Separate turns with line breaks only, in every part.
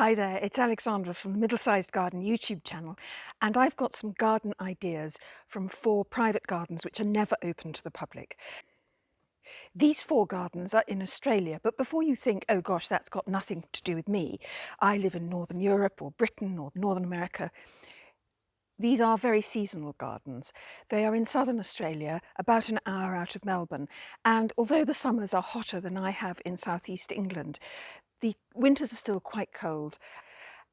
Hi there, it's Alexandra from the Middlesized Garden YouTube channel, and I've got some garden ideas from 4 private gardens which are never open to the public. These 4 gardens are in Australia, but before you think, oh gosh, that's got nothing to do with me, I live in Northern Europe or Britain or Northern America. These are very seasonal gardens. They are in southern Australia, about an hour out of Melbourne, and although the summers are hotter than I have in southeast England, the winters are still quite cold.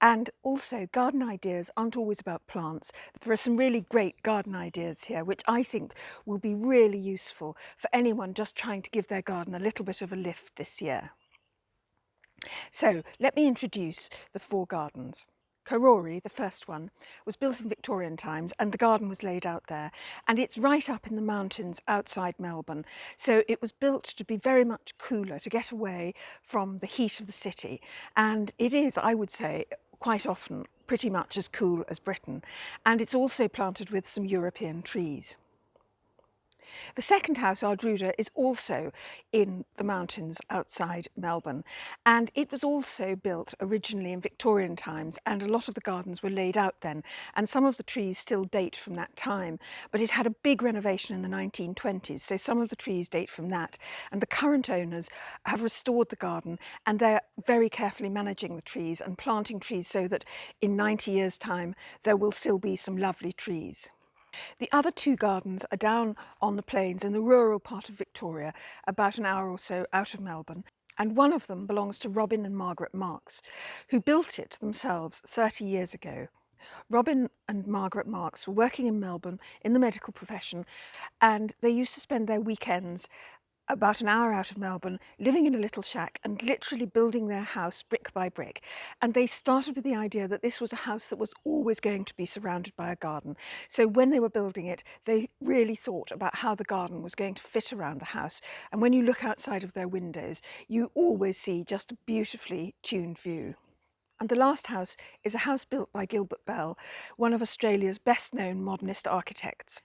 And also, garden ideas aren't always about plants. There are some really great garden ideas here, which I think will be really useful for anyone just trying to give their garden a little bit of a lift this year. So let me introduce the 4 gardens. Karori, the first one, was built in Victorian times and the garden was laid out there, and it's right up in the mountains outside Melbourne, so it was built to be very much cooler, to get away from the heat of the city, and it is, I would say, quite often pretty much as cool as Britain, and it's also planted with some European trees. The second house, Hydrangea, is also in the mountains outside Melbourne, and it was also built originally in Victorian times, and a lot of the gardens were laid out then, and some of the trees still date from that time, but it had a big renovation in the 1920s, so some of the trees date from that, and the current owners have restored the garden, and they're very carefully managing the trees and planting trees so that in 90 years' time there will still be some lovely trees. The other 2 gardens are down on the plains in the rural part of Victoria, about an hour or so out of Melbourne, and one of them belongs to Robin and Margaret Marks, who built it themselves 30 years ago. Robin and Margaret Marks were working in Melbourne in the medical profession, and they used to spend their weekends about an hour out of Melbourne, living in a little shack and literally building their house brick by brick. And they started with the idea that this was a house that was always going to be surrounded by a garden. So when they were building it, they really thought about how the garden was going to fit around the house. And when you look outside of their windows, you always see just a beautifully tuned view. And the last house is a house built by Gilbert Bell, one of Australia's best-known modernist architects.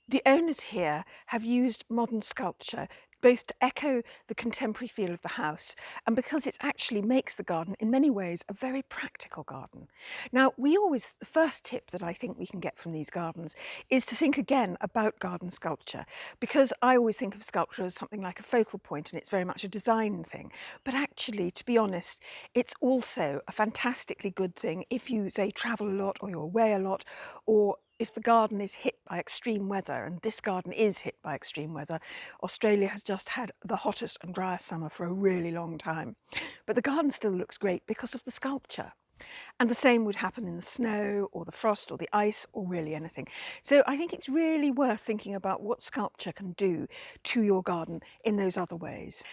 The owners here have used modern sculpture both to echo the contemporary feel of the house and because it actually makes the garden in many ways a very practical garden. Now, the first tip that I think we can get from these gardens is to think again about garden sculpture, because I always think of sculpture as something like a focal point and it's very much a design thing. But actually, to be honest, it's also a fantastically good thing if you, say, travel a lot or you're away a lot, or if the garden is hit by extreme weather, and this garden is hit by extreme weather. Australia has just had the hottest and driest summer for a really long time. But the garden still looks great because of the sculpture. And the same would happen in the snow or the frost or the ice or really anything. So I think it's really worth thinking about what sculpture can do to your garden in those other ways.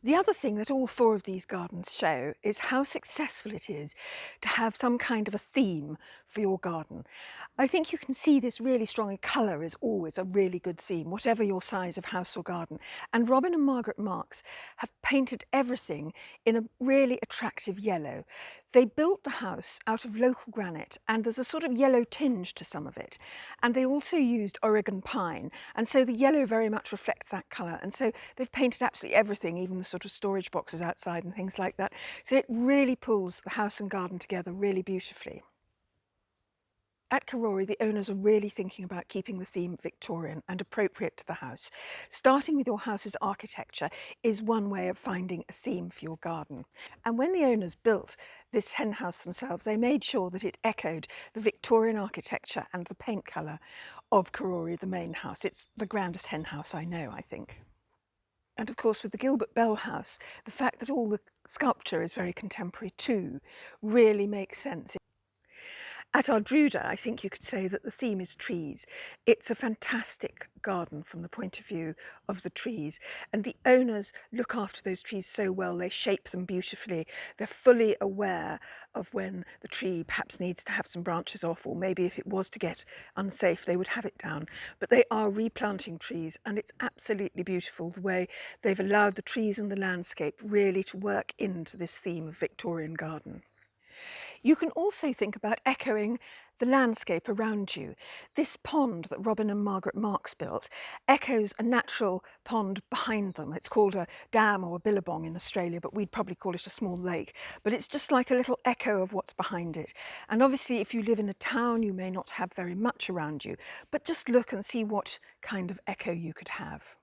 The other thing that all 4 of these gardens show is how successful it is to have some kind of a theme for your garden. I think you can see this really strongly. Colour is always a really good theme, whatever your size of house or garden. And Robin and Margaret Marks have painted everything in a really attractive yellow. They built the house out of local granite, and there's a sort of yellow tinge to some of it. And they also used Oregon pine, and so the yellow very much reflects that colour. And so they've painted absolutely everything, even the sort of storage boxes outside and things like that. So it really pulls the house and garden together really beautifully. At Karori, the owners are really thinking about keeping the theme Victorian and appropriate to the house. Starting with your house's architecture is one way of finding a theme for your garden. And when the owners built this hen house themselves, they made sure that it echoed the Victorian architecture and the paint colour of Karori, the main house. It's the grandest hen house I know, I think. And of course, with the Gilbert Bell house, the fact that all the sculpture is very contemporary too really makes sense. At Hydrangea, I think you could say that the theme is trees. It's a fantastic garden from the point of view of the trees, and the owners look after those trees so well. They shape them beautifully. They're fully aware of when the tree perhaps needs to have some branches off, or maybe if it was to get unsafe, they would have it down. But they are replanting trees, and it's absolutely beautiful the way they've allowed the trees and the landscape really to work into this theme of Victorian garden. You can also think about echoing the landscape around you. This pond that Robin and Margaret Marks built echoes a natural pond behind them. It's called a dam or a billabong in Australia, but we'd probably call it a small lake. But it's just like a little echo of what's behind it. And obviously, if you live in a town, you may not have very much around you, but just look and see what kind of echo you could have.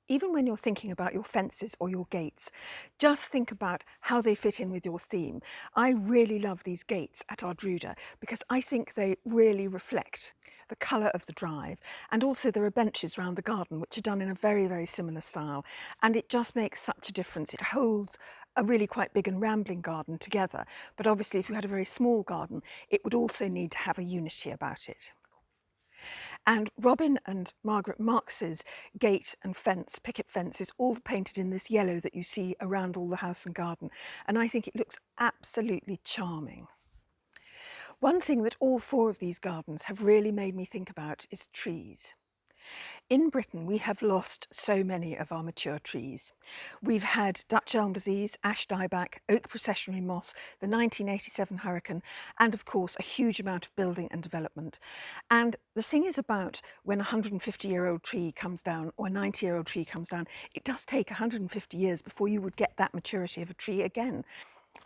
Even when you're thinking about your fences or your gates, just think about how they fit in with your theme. I really love these gates at Hydrangea because I think they really reflect the colour of the drive, and also there are benches around the garden which are done in a very, very similar style, and it just makes such a difference. It holds a really quite big and rambling garden together, but obviously if you had a very small garden it would also need to have a unity about it. And Robin and Margaret Marks's gate and fence, picket fence, is all painted in this yellow that you see around all the house and garden. And I think it looks absolutely charming. One thing that all four of these gardens have really made me think about is trees. In Britain, we have lost so many of our mature trees. We've had Dutch elm disease, ash dieback, oak processionary moth, the 1987 hurricane, and of course a huge amount of building and development. And the thing is about when a 150-year-old tree comes down or a 90-year-old tree comes down, it does take 150 years before you would get that maturity of a tree again.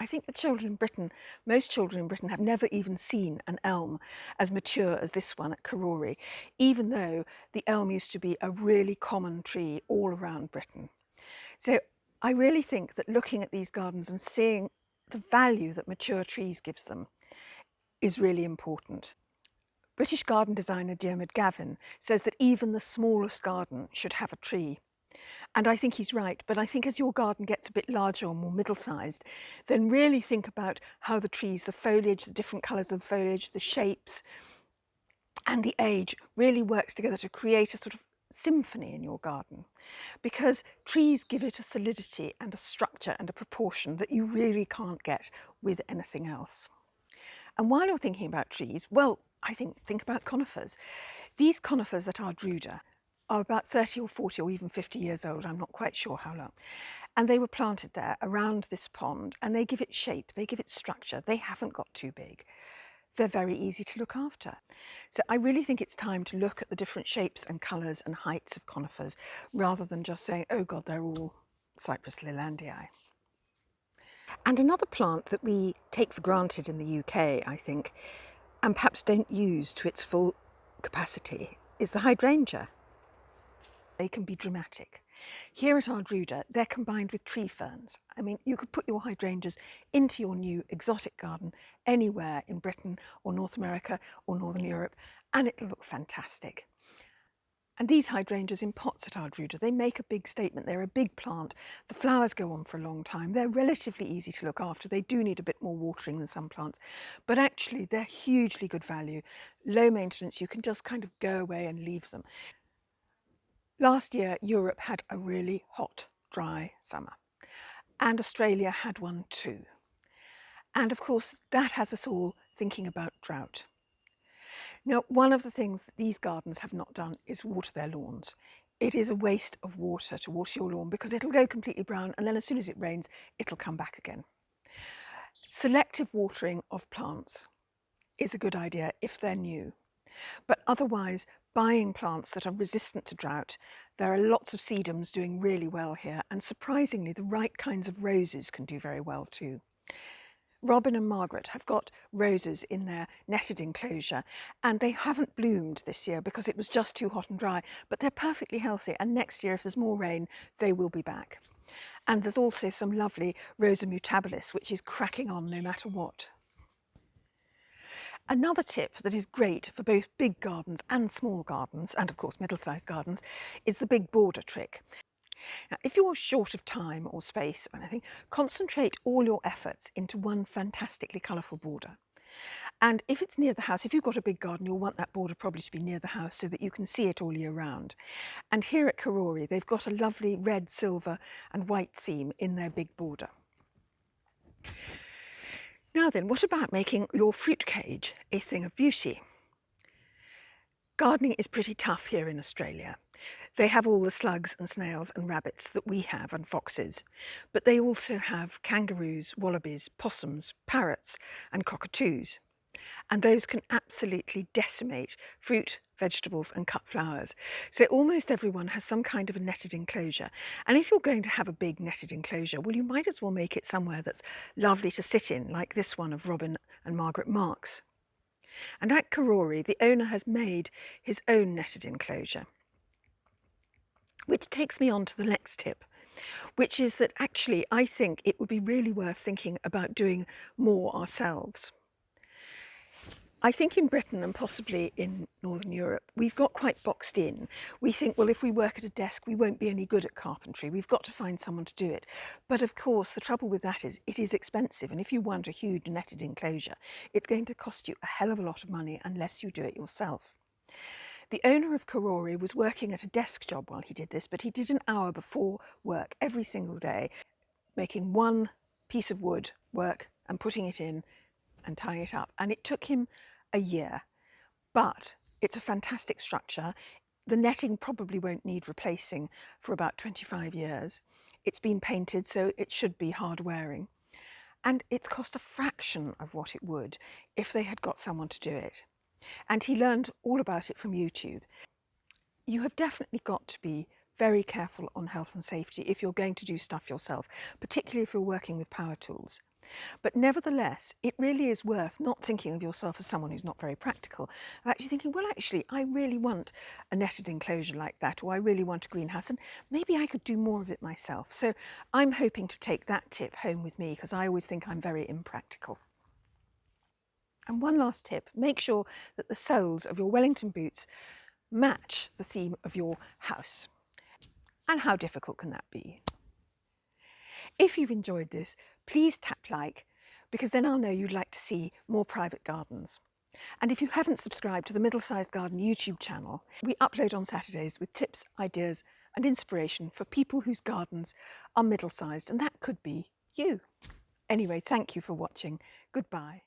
I think the children in Britain, most children in Britain, have never even seen an elm as mature as this one at Karori, even though the elm used to be a really common tree all around Britain. So I really think that looking at these gardens and seeing the value that mature trees gives them is really important. British garden designer Diarmaid Gavin says that even the smallest garden should have a tree. And I think he's right, but I think as your garden gets a bit larger or more middle-sized, then really think about how the trees, the foliage, the different colours of the foliage, the shapes and the age really works together to create a sort of symphony in your garden, because trees give it a solidity and a structure and a proportion that you really can't get with anything else. And while you're thinking about trees, well, I think about conifers. These conifers at Hydrangea are about 30 or 40 or even 50 years old, I'm not quite sure how long. And they were planted there around this pond, and they give it shape, they give it structure, they haven't got too big. They're very easy to look after. So I really think it's time to look at the different shapes and colours and heights of conifers, rather than just saying, oh God, they're all Cypress Lelandii. And another plant that we take for granted in the UK, I think, and perhaps don't use to its full capacity, is the hydrangea. They can be dramatic. Here at Hydrangea, they're combined with tree ferns. I mean, you could put your hydrangeas into your new exotic garden anywhere in Britain or North America or Northern Europe, and it'll look fantastic. And these hydrangeas in pots at Hydrangea, they make a big statement. They're a big plant. The flowers go on for a long time. They're relatively easy to look after. They do need a bit more watering than some plants, but actually they're hugely good value. Low maintenance, you can just kind of go away and leave them. Last year, Europe had a really hot, dry summer, and Australia had one too. And of course, that has us all thinking about drought. Now, one of the things that these gardens have not done is water their lawns. It is a waste of water to water your lawn because it'll go completely brown, and then as soon as it rains, it'll come back again. Selective watering of plants is a good idea if they're new. But otherwise, buying plants that are resistant to drought, there are lots of sedums doing really well here, and surprisingly, the right kinds of roses can do very well too. Robin and Margaret have got roses in their netted enclosure, and they haven't bloomed this year because it was just too hot and dry, but they're perfectly healthy, and next year, if there's more rain, they will be back. And there's also some lovely Rosa mutabilis, which is cracking on no matter what. Another tip that is great for both big gardens and small gardens, and of course middle-sized gardens, is the big border trick. Now, if you're short of time or space or anything, concentrate all your efforts into one fantastically colourful border. And if it's near the house, if you've got a big garden, you'll want that border probably to be near the house so that you can see it all year round. And here at Karori, they've got a lovely red, silver and white theme in their big border. Now then, what about making your fruit cage a thing of beauty? Gardening is pretty tough here in Australia. They have all the slugs and snails and rabbits that we have and foxes, but they also have kangaroos, wallabies, possums, parrots and cockatoos. And those can absolutely decimate fruit, vegetables and cut flowers. So almost everyone has some kind of a netted enclosure. And if you're going to have a big netted enclosure, well, you might as well make it somewhere that's lovely to sit in, like this one of Robin and Margaret Marks. And at Karori, the owner has made his own netted enclosure, which takes me on to the next tip, which is that actually I think it would be really worth thinking about doing more ourselves. I think in Britain and possibly in Northern Europe, we've got quite boxed in. We think, well, if we work at a desk, we won't be any good at carpentry. We've got to find someone to do it. But of course, the trouble with that is it is expensive. And if you want a huge netted enclosure, it's going to cost you a hell of a lot of money unless you do it yourself. The owner of Karori was working at a desk job while he did this, but he did an hour before work every single day, making one piece of wood work and putting it in and tying it up. And it took him a year, but it's a fantastic structure. The netting probably won't need replacing for about 25 years. It's been painted, so it should be hard wearing. And it's cost a fraction of what it would if they had got someone to do it. And he learned all about it from YouTube. You have definitely got to be very careful on health and safety if you're going to do stuff yourself, particularly if you're working with power tools. But nevertheless, it really is worth not thinking of yourself as someone who's not very practical, of actually thinking, well, actually, I really want a netted enclosure like that, or I really want a greenhouse, and maybe I could do more of it myself. So I'm hoping to take that tip home with me, because I always think I'm very impractical. And one last tip, make sure that the soles of your Wellington boots match the theme of your house. And how difficult can that be? If you've enjoyed this, please tap like, because then I'll know you'd like to see more private gardens. And if you haven't subscribed to the Middlesized Garden YouTube channel, we upload on Saturdays with tips, ideas and inspiration for people whose gardens are middle-sized, and that could be you. Anyway, thank you for watching. Goodbye.